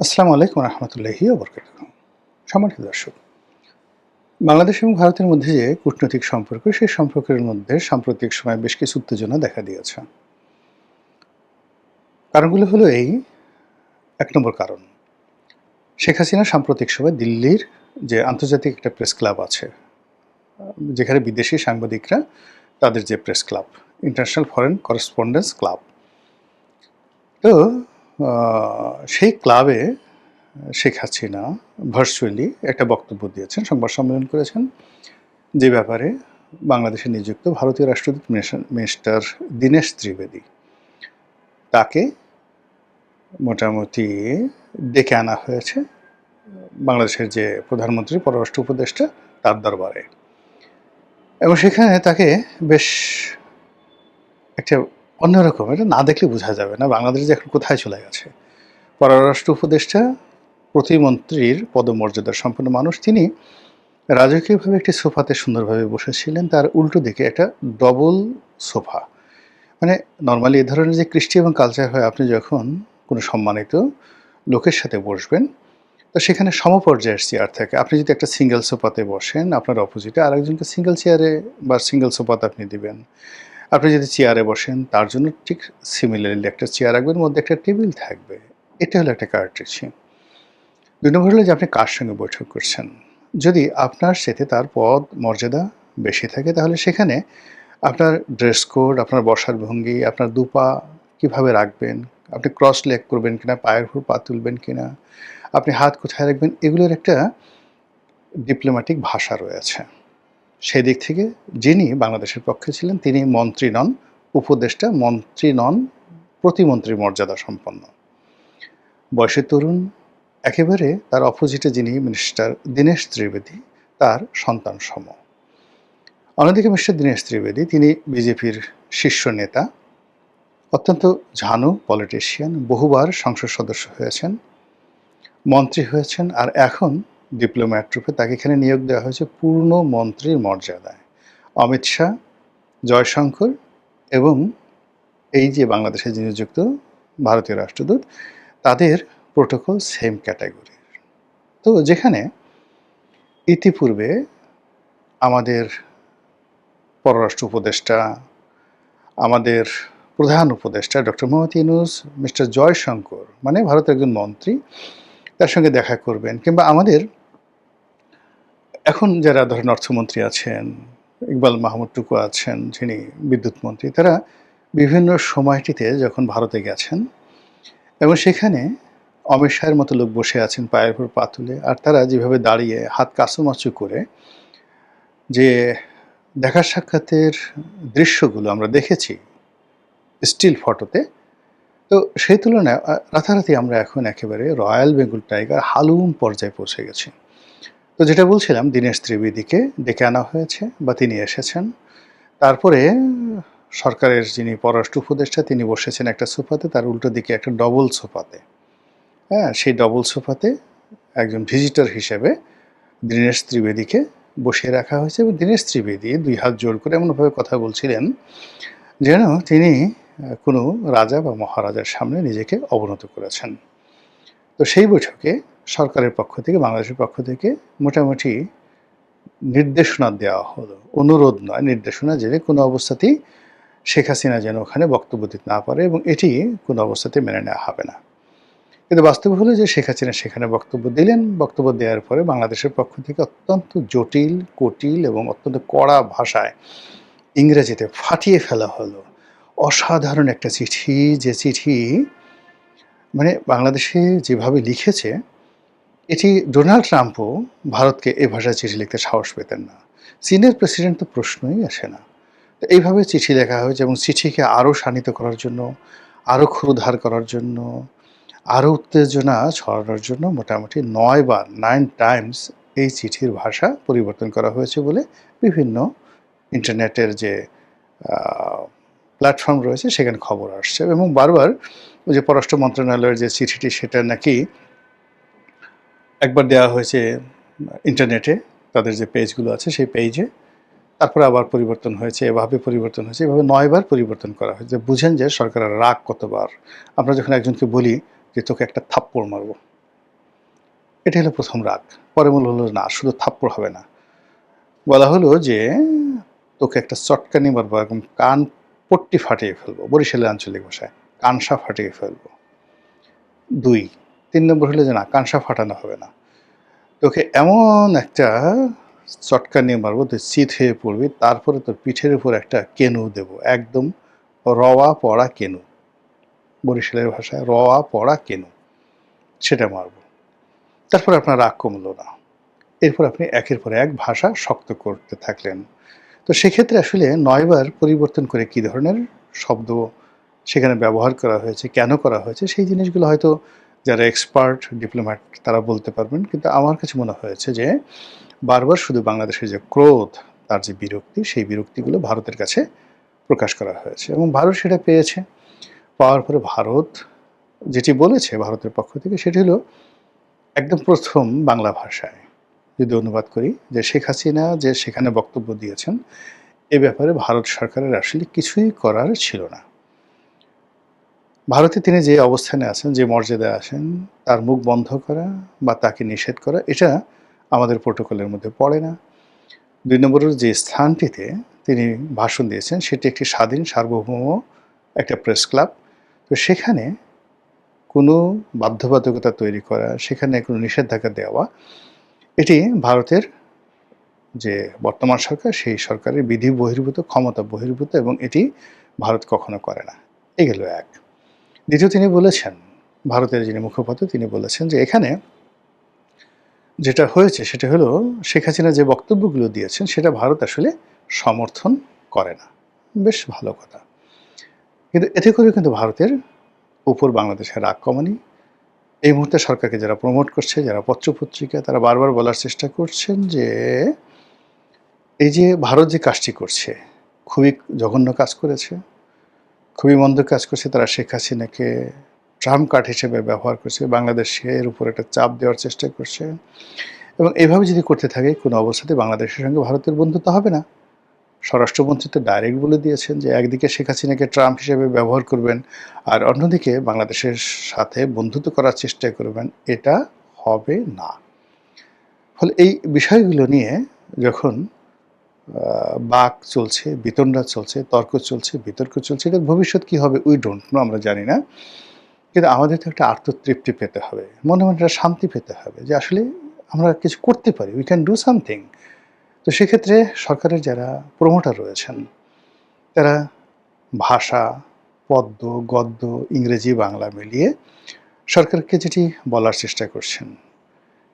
আসসালামু আলাইকুম রহমতুল্লাহি ওবরকাতুহু। সম্মানিত দর্শক, বাংলাদেশ এবং ভারতের মধ্যে যে কূটনৈতিক সম্পর্ক, সেই সম্পর্কের মধ্যে সাম্প্রতিক সময়ে বেশ কিছু উত্তেজনা দেখা দিয়েছে। কারণগুলো হলো এই: ১ নম্বর কারণ, শেখ হাসিনা সাম্প্রতিক সময়ে দিল্লির যে আন্তর্জাতিক একটা প্রেস ক্লাব আছে, যেখানে বিদেশি সাংবাদিকরা তাদের যে press club, international foreign correspondence club. তো সেই ক্লাবে শেখ হাসিনা ভার্চুয়ালি একটা বক্তব্য দিয়েছেন, সংবাদ সম্মেলন করেছেন, যে ব্যাপারে বাংলাদেশে নিযুক্ত ভারতীয় রাষ্ট্রদূত মিস্টার দীনেশ ত্রিবেদী, তাকে মোটামুটি ডেকে আনা হয়েছে বাংলাদেশের যে প্রধানমন্ত্রী, পররাষ্ট্র উপদেষ্টা, তার দরবারে। এবং সেখানে তাকে বেশ একটা অন্যরকম, এটা না দেখলে বোঝা যাবে না বাংলাদেশ যে এখন কোথায় চলে গেছে। পররাষ্ট্র উপদেষ্টা প্রতিমন্ত্রীর পদমর্যাদার সম্পন্ন মানুষ, তিনি রাজকীয়ভাবে একটি সোফাতে সুন্দরভাবে বসেছিলেন। তার উল্টো দিকে একটা ডবল সোফা, মানে নর্মালি এ ধরনের যে কৃষ্টি এবং কালচার হয়, আপনি যখন কোনো সম্মানিত লোকের সাথে বসবেন, তো সেখানে সমপর্যায়ের চেয়ার থাকে। আপনি যদি একটা সিঙ্গেল সোফাতে বসেন, আপনার অপোজিটে আরেকজনকে সিঙ্গেল চেয়ারে বা সিঙ্গেল সোফাতে আপনি দিবেন। আপনি যদি চেয়ারে বসেন, তার জন্য ঠিক সিমিলারলি একটা চেয়ার রাখবেন, মধ্যে একটা টেবিল থাকবে। এটা হলো একটা কার্টেসি। ২ নম্বর হলো যে আপনি কার সঙ্গে বৈঠক করছেন। যদি আপনার সাথে তার পদ মর্যাদা বেশি থাকে, তাহলে সেখানে আপনার ড্রেস কোড, আপনার বসার ভঙ্গি, আপনার দুপা কীভাবে রাখবেন, আপনি ক্রস লেগ করবেন কিনা, পায়ের উপর পা তুলবেন কিনা, আপনি হাত কোথায় রাখবেন, এগুলোর একটা ডিপ্লোম্যাটিক ভাষা রয়েছে। সেই দিক থেকে যিনি বাংলাদেশের পক্ষে ছিলেন, তিনি মন্ত্রী নন, উপদেষ্টা, মন্ত্রী নন, প্রতিমন্ত্রীর মর্যাদা সম্পন্ন, বয়সে তরুণ। একেবারে তার অপোজিটে যিনি মিনিস্টার দীনেশ ত্রিবেদী, তার সন্তান সম। অন্যদিকে মিস্টার দীনেশ ত্রিবেদী, তিনি বিজেপির শীর্ষ নেতা, অত্যন্ত ঝানু পলিটিশিয়ান, বহুবার সংসদ সদস্য হয়েছেন, মন্ত্রী হয়েছেন, আর এখন ডিপ্লোম্যাট রূপে তাকে এখানে নিয়োগ দেওয়া হয়েছে পূর্ণ মন্ত্রীর মর্যাদায়। অমিত শাহ, জয়শঙ্কর এবং এই যে বাংলাদেশে যিনি নিযুক্ত ভারতীয় রাষ্ট্রদূত, তাদের প্রোটোকল সেম ক্যাটাগরির। তো যেখানে ইতিপূর্বে আমাদের পররাষ্ট্র উপদেষ্টা, আমাদের প্রধান উপদেষ্টা ডক্টর মোহাম্মদ ইউনূস, মিস্টার জয়শঙ্কর, মানে ভারতের একজন মন্ত্রী, তার সঙ্গে দেখা করবেন, কিংবা আমাদের এখন যারা ধরেন অর্থমন্ত্রী আছেন, ইকবাল মাহমুদ টুকু আছেন, যিনি বিদ্যুৎ মন্ত্রী, তারা বিভিন্ন সময়টিতে যখন ভারতে গেছেন এবং সেখানে অমিত শাহের মতো লোক বসে আছেন পায়ের উপর পা তুলে, আর তারা যেভাবে দাঁড়িয়ে হাত কাঁচুমাচু করে যে দেখা সাক্ষাতের দৃশ্যগুলো আমরা দেখেছি স্টিল ফটোতে, তো সেই তুলনায় রাতারাতি আমরা এখন একেবারে রয়্যাল বেঙ্গল টাইগার হালুম পর্যায়ে পৌঁছে গেছি। তো যেটা বলছিলাম, দীনেশ ত্রিবেদীকে ডেকে আনা হয়েছে বা তিনি এসেছেন। তারপরে সরকারের যিনি পররাষ্ট্র উপদেষ্টা, তিনি বসেছেন একটা সোফাতে, তার উল্টো দিকে একটা ডবল সোফাতে। হ্যাঁ, সেই ডবল সোফাতে একজন ভিজিটর হিসেবে দীনেশ ত্রিবেদীকে বসিয়ে রাখা হয়েছে এবং দীনেশ ত্রিবেদী ২ হাত জোড় করে এমনভাবে কথা বলছিলেন যেন তিনি কোনো রাজা বা মহারাজার সামনে নিজেকে অবনত করেছেন। তো সেই বৈঠকে সরকারের পক্ষ থেকে, বাংলাদেশের পক্ষ থেকে মোটামুটি নির্দেশনা দেওয়া হলো, অনুরোধ নয়, নির্দেশনা, যে কোনো অবস্থাতেই শেখ হাসিনা যেন ওখানে বক্তব্য দিতে না পারে এবং এটি কোনো অবস্থাতে মেনে নেওয়া হবে না। কিন্তু বাস্তব হলো যে শেখ হাসিনা সেখানে বক্তব্য দিলেন। বক্তব্য দেওয়ার পরে বাংলাদেশের পক্ষ থেকে অত্যন্ত জটিল, কুটিল এবং অত্যন্ত কড়া ভাষায় ইংরেজিতে ফাটিয়ে ফেলা হলো অসাধারণ একটা চিঠি, যে চিঠি মানে বাংলাদেশে যেভাবে লিখেছে, এটি ডোনাল্ড ট্রাম্পও ভারতকে এ ভাষায় চিঠি লিখতে সাহস পেতেন না। চীনের প্রেসিডেন্ট তো প্রশ্নই আসে না। তো এইভাবে চিঠি লেখা হয়েছে এবং চিঠিকে আরও শানিত করার জন্য, আরও ক্ষুরধার করার জন্য, আরও উত্তেজনা ছড়ানোর জন্য মোটামুটি ৯ বার, 9 টাইমস এই চিঠির ভাষা পরিবর্তন করা হয়েছে বলে বিভিন্ন ইন্টারনেটের যে প্ল্যাটফর্ম রয়েছে সেখানে খবর আসছে। এবং বারবার ওই যে পররাষ্ট্র মন্ত্রণালয়ের যে চিঠিটি, সেটা নাকি একবার দেওয়া হয়েছে ইন্টারনেটে, তাদের যে পেজগুলো আছে সেই পেজে, তারপরে আবার পরিবর্তন হয়েছে, এভাবে পরিবর্তন হয়েছে, এভাবে ৯ বার পরিবর্তন করা হয়েছে। বুঝেন যে সরকারের রাগ কতবার। আমরা যখন একজনকে বলি যে তোকে একটা থাপ্পড় মারবো, এটা হলো প্রথম রাগ। পরে হলো না, শুধু থাপ্পড় হবে না। বলা হলো যে, তোকে একটা চটকানি মারবো, একদম কান পট্টি ফাটিয়ে ফেলবো। বরিশালের আঞ্চলিক ভাষায়। কানসা ফাটিয়ে ফেলবো। ২, ৩ নম্বর হলো যে না, কানসা ফাটানো হবে না। তোকে এমন একটা চটকানি মারবো, তুই চিত হয়ে পড়বি। তারপরে তোর পিঠের উপর একটা কেনু দেবো। একদম রওয়া পড়া কেনু। বরিশালের ভাষায় রওয়া পড়া কেনু। সেটা মারবো। তারপর আপনার রাগ কমলো না। এরপর আপনি একের পর এক ভাষা শক্ত করতে থাকলেন। তো সেক্ষেত্রে আসলে ৯ বার পরিবর্তন করে কী ধরনের শব্দ সেখানে ব্যবহার করা হয়েছে, কেন করা হয়েছে, সেই জিনিসগুলো হয়তো যারা এক্সপার্ট ডিপ্লোম্যাট তারা বলতে পারবেন। কিন্তু আমার কাছে মনে হয়েছে যে বারবার শুধু বাংলাদেশের যে ক্রোধ, তার যে বিরক্তি, সেই বিরক্তিগুলো ভারতের কাছে প্রকাশ করা হয়েছে এবং ভারত সেটা পেয়েছে। পাওয়ার পরে ভারত যেটি বলেছে ভারতের পক্ষ থেকে সেটি হলো একদম প্রথম বাংলা ভাষায় যদি অনুবাদ করি যে শেখ হাসিনা যে সেখানে বক্তব্য দিয়েছেন এ ব্যাপারে ভারত সরকারের আসলে কিছুই করার ছিল না। ভারতে তিনি যে অবস্থানে আছেন, যে মর্যাদায় আছেন, তার মুখ বন্ধ করা বা তাকে নিষেধ করা এটা আমাদের প্রোটোকলের মধ্যে পড়ে না। ২ নম্বরের যে স্থানটিতে তিনি ভাষণ দিয়েছেন সেটি একটি স্বাধীন সার্বভৌম একটা প্রেস ক্লাব। তো সেখানে কোনো বাধ্যবাধকতা তৈরি করা, সেখানে কোনো নিষেধাজ্ঞা দেওয়া, এটি ভারতের যে বর্তমান সরকার সেই সরকারের বিধি বহির্ভূত, ক্ষমতা বহির্ভূত এবং এটি ভারত কখনো করে না। এই গেল এক। দ্বিতীয় তিনি বলেছেন, ভারতের যিনি মুখপাত্র তিনি বলেছেন যে এখানে যেটা হয়েছে সেটা হলো শেখ হাসিনা যে বক্তব্যগুলো দিয়েছেন সেটা ভারত আসলে সমর্থন করে না। বেশ ভালো কথা। কিন্তু এতে করে কিন্তু ভারতের উপর বাংলাদেশের রাগ কমেনি। এই মুহূর্তে সরকারকে যারা প্রমোট করছে, যারা পত্রপত্রিকা তারা বারবার বলার চেষ্টা করছেন যে এই যে ভারত যে কাজটি করছে খুবই জঘন্য কাজ করেছে, খুবই মন্দ কাজ করছে। তারা শেখ হাসিনাকে ট্রাম্প কার্ড হিসেবে ব্যবহার করছে, বাংলাদেশের উপর একটা চাপ দেওয়ার চেষ্টা করছে এবং এভাবে যদি করতে থাকে কোনো অবস্থাতে বাংলাদেশের সঙ্গে ভারতের বন্ধুত্ব হবে না। স্বরাষ্ট্রমন্ত্রী তো ডাইরেক্ট বলে দিয়েছেন যে একদিকে শেখ হাসিনাকে ট্রাম্প হিসেবে ব্যবহার করবেন আর অন্যদিকে বাংলাদেশের সাথে বন্ধুত্ব করার চেষ্টা করবেন, এটা হবে না। ফলে এই বিষয়গুলো নিয়ে যখন বাক চলছে, বিতণ্ডা চলছে, তর্ক চলছে, বিতর্ক চলছে, এটার ভবিষ্যৎ কী হবে উই ডোন্ট নো, আমরা জানি না। কিন্তু আমাদের তো একটা আত্মতৃপ্তি পেতে হবে, মনে মনে একটা শান্তি পেতে হবে যে আসলে আমরা কিছু করতে পারি, উই ক্যান ডু সামথিং। তো সেক্ষেত্রে সরকারের যারা প্রমোটার রয়েছেন তারা ভাষা, পদ্য, গদ্য, ইংরেজি, বাংলা মিলিয়ে সরকারকে যেটি বলার চেষ্টা করছেন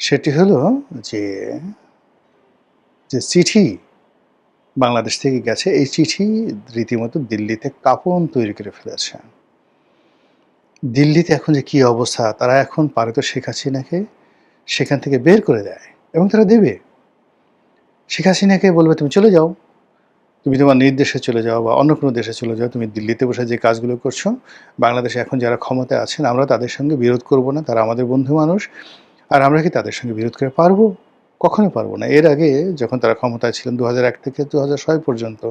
সেটি হলো যে যে চিঠি বাংলাদেশ থেকে গেছে এই চিঠি রীতিমতো দিল্লিতে কাঁপন তৈরি করে ফেলেছে। দিল্লিতে এখন যে কী অবস্থা, তারা এখন পারে তো শেখ হাসিনাকে সেখান থেকে বের করে দেয় এবং তারা দেবে। শেখ হাসিনাকে বলবে তুমি চলে যাও, তুমি তোমার নিজ দেশে চলে যাও বা অন্য কোনো দেশে চলে যাও, তুমি দিল্লিতে বসে যে কাজগুলো করছো, বাংলাদেশে এখন যারা ক্ষমতায় আছেন আমরা তাদের সঙ্গে বিরোধ করব না, তারা আমাদের বন্ধু মানুষ। আর আমরা কি তাদের সঙ্গে বিরোধ করে পারবো? কখনোই পারবো না। এর আগে যখন তারা ক্ষমতায় ছিলেন ২০০১ থেকে ২০০৬ পর্যন্ত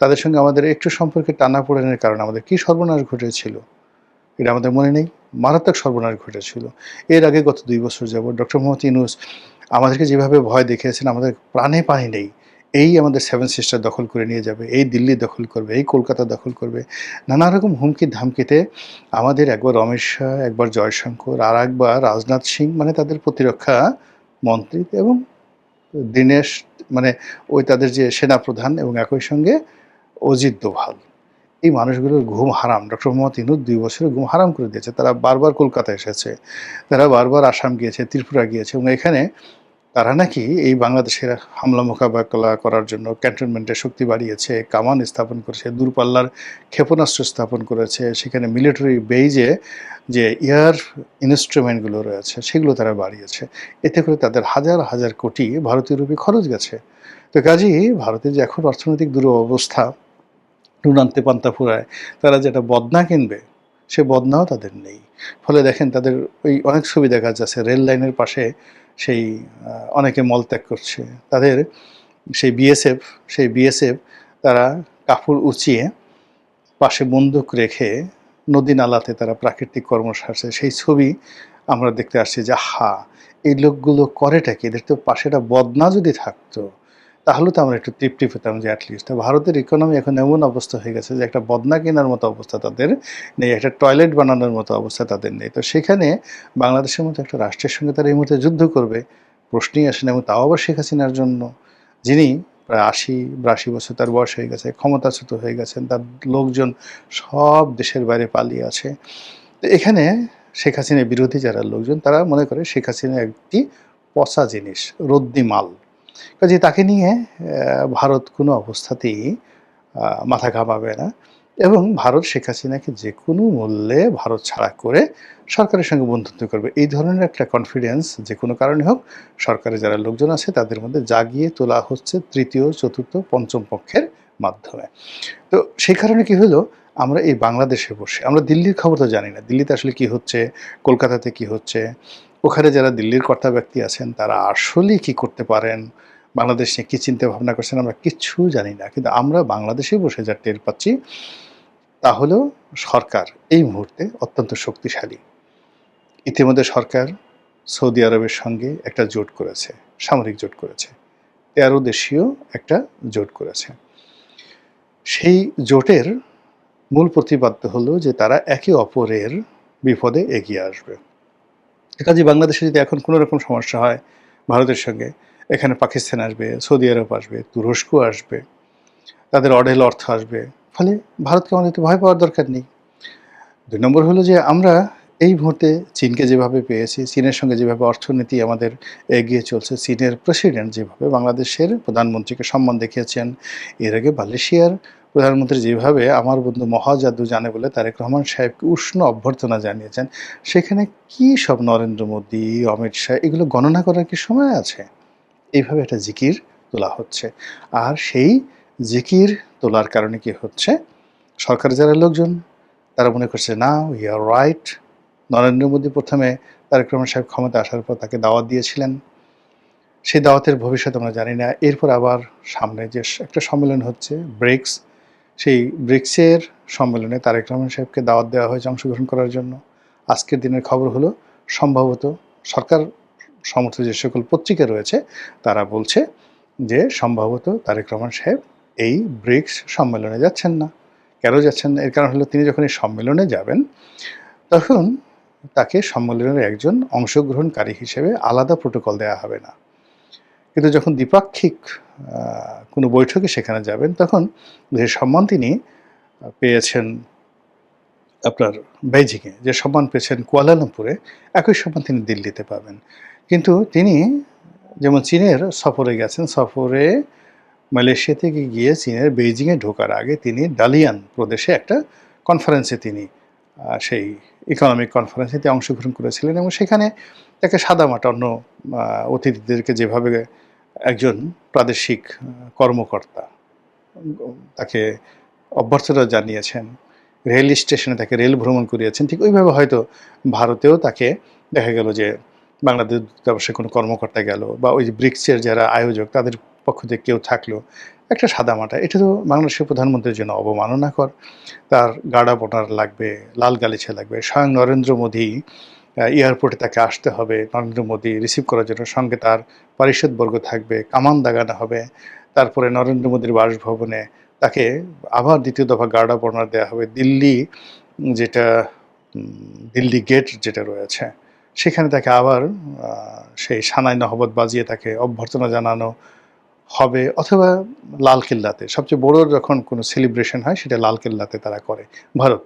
তাদের সঙ্গে আমাদের একটু সম্পর্কে টানাপোড়েনের কারণে আমাদের কী সর্বনাশ ঘটেছিল এটা আমাদের মনে নেই। মারাত্মক সর্বনাশ ঘটেছিল। এর আগে গত ২ বছর যাবৎ ডক্টর মোহাম্মদ ইউনূস আমাদেরকে যেভাবে ভয় দেখিয়েছেন, আমাদের প্রাণে পানি নেই। এই আমাদের সেভেন সিস্টার দখল করে নিয়ে যাবে, এই দিল্লি দখল করবে, এই কলকাতা দখল করবে। নানা রকম হুমকি ধামকিতে আমাদের একবার অমিত শাহ, একবার জয়শঙ্কর, আর একবার রাজনাথ সিং মানে তাদের প্রতিরক্ষা মন্ত্রী এবং দীনেশ মানে ওই তাদের যে সেনাপ্রধান এবং একই সঙ্গে অজিত দোভাল, এই মানুষগুলোর ঘুম হারাম। ডক্টর মোহাম্মদ ইউনূস ২ বছরের ঘুম হারাম করে দিয়েছে। তারা বারবার কলকাতা এসেছে, তারা বারবার আসাম গিয়েছে, ত্রিপুরা গিয়েছে এবং এখানে তারা নাকি এই বাংলাদেশের হামলা মোকাবেলা করার জন্য ক্যান্টনমেন্টে শক্তি বাড়িয়েছে, কামান স্থাপন করেছে, দূরপাল্লার ক্ষেপণাস্ত্র স্থাপন করেছে, সেখানে মিলিটারি বেইজে যে এয়ার ইনস্ট্রুমেন্টগুলো রয়েছে সেগুলো তারা বাড়িয়েছে। এতে করে তাদের হাজার হাজার কোটি ভারতীয় রুপি খরচ গেছে। তো কাজেই ভারতের যে এখন অর্থনৈতিক দুরবস্থা, নুন আনতে পান্তা ফুরায়, তারা যেটা বদনা কিনবে সে বদনাও তাদের নেই। ফলে দেখেন তাদের ওই অনেক ছবি দেখা যাচ্ছে রেল লাইনের পাশে সেই অনেকে মলত্যাগ করছে। তাদের সেই বিএসএফ তারা কাপড় উঁচিয়ে পাশে বন্দুক রেখে নদী নালাতে তারা প্রাকৃতিক কর্ম সারছে। সেই ছবি আমরা দেখতে আসছি যে এই লোকগুলো করেটা কি? এদের তো পাশে একটা বদনা যদি থাকতো, তাহলে তো আমরা একটু তৃপ্তি পেতাম যে এটলিস্ট। ভারতের ইকোনমি এখন এমন অবস্থা হয়ে গেছে যে একটা বদনা কেনার মতো অবস্থা তাদের নেই, একটা টয়লেট বানানোর মতো অবস্থা তাদের নেই। তো সেখানে বাংলাদেশের মতো একটা রাষ্ট্রের সঙ্গে তারা এই মুহূর্তে যুদ্ধ করবে, প্রশ্নই আসে না। এবং তাও আবার শেখ হাসিনার জন্য, যিনি প্রায় ৮০-৮২ বছর তার বয়স হয়ে গেছে, ক্ষমতাচ্যুত হয়ে গেছেন, তার লোকজন সব দেশের বাইরে পালিয়ে আছে। তো এখানে শেখ হাসিনা বিরোধী যারা লোকজন তারা মনে করে শেখ হাসিনা একটি পচা জিনিস, রদ্দি মাল। কাজে তাকে নিয়ে ভারত কোনো অবস্থাতেই মাথা ঘামাবে না এবং ভারত শেখ হাসিনাকে যে কোনো মূল্যে ভারত ছাড়া করে সরকারের সঙ্গে বন্ধুত্ব করবে। এই ধরনের একটা কনফিডেন্স যে কোনো কারণে হোক সরকারের যারা লোকজন আছে তাদের মধ্যে জাগিয়ে তোলা হচ্ছে তৃতীয়, চতুর্থ, পঞ্চম পক্ষের মাধ্যমে। তো সেই কারণে কি হলো, আমরা এই বাংলাদেশে বসে আমরা দিল্লির খবর তো জানি না। দিল্লিতে আসলে কি হচ্ছে, কলকাতাতে কি হচ্ছে, ওখানে যারা দিল্লির কর্তা ব্যক্তি আছেন তারা আসলেই কি করতে পারেন, বাংলাদেশ নিয়ে কী চিন্তা ভাবনা করছেন আমরা কিচ্ছু জানি না। কিন্তু আমরা বাংলাদেশে বসে যা টের পাচ্ছি তা হলো সরকার এই মুহূর্তে অত্যন্ত শক্তিশালী। ইতিমধ্যে সরকার সৌদি আরবের সঙ্গে একটা জোট করেছে, সামরিক জোট করেছে। ১৩ দেশীয় একটা জোট করেছে। সেই জোটের মূল প্রতিপাদ্য হলো যে তারা একে অপরের বিপদে এগিয়ে আসবে। কাজে বাংলাদেশে যদি এখন কোনো রকম সমস্যা হয় ভারতের সঙ্গে, এখানে পাকিস্তান আসবে, সৌদি আরব আসবে, তুরস্ক আসবে, তাদের অঢেল অর্থ আসবে। ফলে ভারতকে আমাদের তো ভয় পাওয়ার দরকার নেই। ২ নম্বর হলো যে আমরা এই মুহূর্তে চীনকে যেভাবে পেয়েছি, চীনের সঙ্গে যেভাবে অর্থনীতি আমাদের এগিয়ে চলছে, চীনের প্রেসিডেন্ট যেভাবে বাংলাদেশের প্রধানমন্ত্রীকে সম্মান দেখিয়েছেন, এর আগে মালয়েশিয়ার প্রধানমন্ত্রী যেভাবে আমার বন্ধু মহাজাদু জানে বলে তারেক রহমান সাহেবকে উষ্ণ অভ্যর্থনা জানিয়েছেন, সেখানে কী সব নরেন্দ্র মোদী, অমিত শাহ এগুলো গণনা করার কি সময় আছে? এইভাবে একটা জিকির তোলা হচ্ছে। আর সেই জিকির তোলার কারণে কি হচ্ছে, সরকারের যারা লোকজন তারা মনে করছে না we are right. Narendra Modi প্রথমে তারেক রহমান সাহেব ক্ষমতা আসার পর তাকে দাওয়াত দিয়েছিলেন, সেই দাওয়াতের ভবিষ্যৎ আমরা জানি না। এরপর আবার সামনে যে একটা সম্মেলন হচ্ছে ব্রিক্স, সেই ব্রিক্সের সম্মেলনে তারেক রহমান সাহেবকে দাওয়াত দেওয়া হয়েছে অংশগ্রহণ করার জন্য। আজকের দিনের খবর হলো সম্ভবত সরকার সমর্থিত যে সকল পত্রিকা রয়েছে তারা বলছে যে সম্ভবত তারেক রহমান সাহেব এই ব্রিক্স সম্মেলনে যাচ্ছেন না। কেন যাচ্ছেন না? এর কারণ হলো তিনি যখন এই সম্মেলনে যাবেন তখন তাকে সম্মেলনের একজন অংশগ্রহণকারী হিসেবে আলাদা প্রোটোকল দেওয়া হবে না। কিন্তু যখন দ্বিপাক্ষিক কোনো বৈঠকে সেখানে যাবেন তখন যে সম্মান তিনি পেয়েছেন আপনার বেইজিংয়ে, যে সম্মান পেয়েছেন কুয়ালালামপুরে, একই সম্মান তিনি দিল্লিতে পাবেন। কিন্তু তিনি যেমন চীনের সফরে গেছেন, সফরে মালয়েশিয়া থেকে গিয়ে চীনের বেইজিংয়ে ঢোকার আগে তিনি ডালিয়ান প্রদেশে একটা কনফারেন্সে তিনি সেই ইকোনমিক কনফারেন্সে অংশগ্রহণ করেছিলেন এবং সেখানে তাকে সাদামাটা অন্য অতিথিদেরকে যেভাবে একজন প্রাদেশিক কর্মকর্তা তাকে অভ্যর্থনা জানিয়েছেন, রেল স্টেশনে তাকে রেল ভ্রমণ করিয়েছেন, ঠিক ওইভাবে হয়তো ভারতেও তাকে দেখা গেল যে বাংলাদেশ দূতাবাসে কোনো কর্মকর্তা গেল বা ওই যে ব্রিক্সের যারা আয়োজক তাদের পক্ষ থেকে কেউ থাকলো, একটা সাদামাটা। এটা তো বাংলাদেশের প্রধানমন্ত্রীর জন্য অবমাননাকর। তার গার্ড অফ অনার লাগবে, লাল গালিচা লাগবে। স্বয়ং নরেন্দ্র মোদী এয়ারপোর্টে তাকে আসতে হবে, নরেন্দ্র মোদী রিসিভ করার জন্য। সঙ্গে তার পারিষদবর্গ থাকবে, কামান দাগানো হবে। তারপরে নরেন্দ্র মোদীর বাসভবনে তাকে আবার দ্বিতীয় দফা গার্ড অফ অনার দেওয়া হবে। দিল্লি যেটা দিল্লি গেট যেটা রয়েছে সেখানে তাকে আবার সেই সানাই নহবত বাজিয়ে তাকে অভ্যর্থনা জানানো হবে, অথবা লালকেল্লাতে সবচেয়ে বড় যখন কোনো সেলিব্রেশন হয় সেটা লালকেল্লাতে তারা করে ভারত।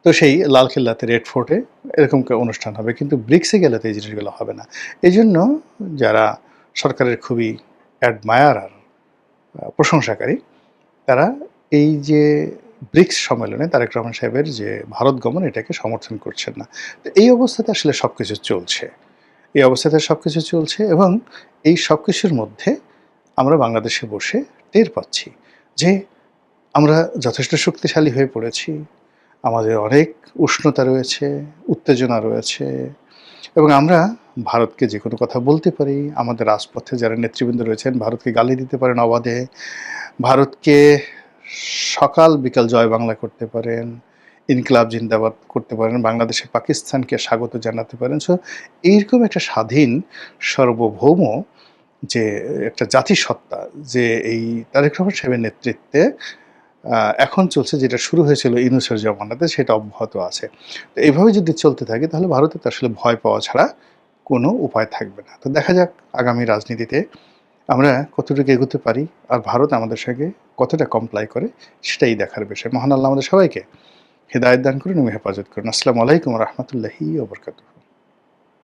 তো সেই লালকেল্লাতে, রেড ফোর্টে এরকম অনুষ্ঠান হবে, কিন্তু ব্রিক্সে গেলে তো এই জিনিসগুলো হবে না। এই জন্য যারা সরকারের খুবই অ্যাডমায়ারার, প্রশংসাকারী, তারা এই যে ব্রিক্স সম্মেলনে তারেক রহমান সাহেবের যে ভারত গমন এটাকে সমর্থন করছেন না। তো এই অবস্থাতে আসলে সব কিছু চলছে, এই অবস্থাতে সব কিছু চলছে এবং এই সব কিছুর মধ্যে আমরা বাংলাদেশে বসে টের পাচ্ছি যে আমরা যথেষ্ট শক্তিশালী হয়ে পড়েছি, আমাদের অনেক উষ্ণতা রয়েছে, উত্তেজনা রয়েছে এবং আমরা ভারতকে যে কোনো কথা বলতে পারি। আমাদের রাজপথে যারা নেতৃবৃন্দ রয়েছেন ভারতকে গালি দিতে পারেন অবাধে, ভারতকে সকাল বিকাল জয় বাংলা করতে পারেন। ইনকিলাব জিন্দাবাদ করতে পারেন, বাংলাদেশে পাকিস্তানকে স্বাগত জানাতে পারেন। সো এইরকম একটা স্বাধীন সার্বভৌম যে একটা জাতিসত্তা, যে এই তারেক রহমান সাহেবের নেতৃত্বে এখন চলছে, যেটা শুরু হয়েছিল ইউনূসের জমানাতে, সেটা অব্যাহত আছে। তো এভাবে যদি চলতে থাকে তাহলে ভারতের তো আসলে ভয় পাওয়া ছাড়া কোনো উপায় থাকবে না। তো দেখা যাক আগামী রাজনীতিতে আমরা কতটুকু এগোতে পারি, আর ভারত আমাদের সঙ্গে কতটা কমপ্লাই করে, সেটাই দেখার বিষয়। মহান আল্লাহ আমাদের সবাইকে হেদায়েত দান করুন এবং হেফাজত করুন। আসসালামু আলাইকুম ওয়া রাহমাতুল্লাহি ওয়া বারাকাতুহু।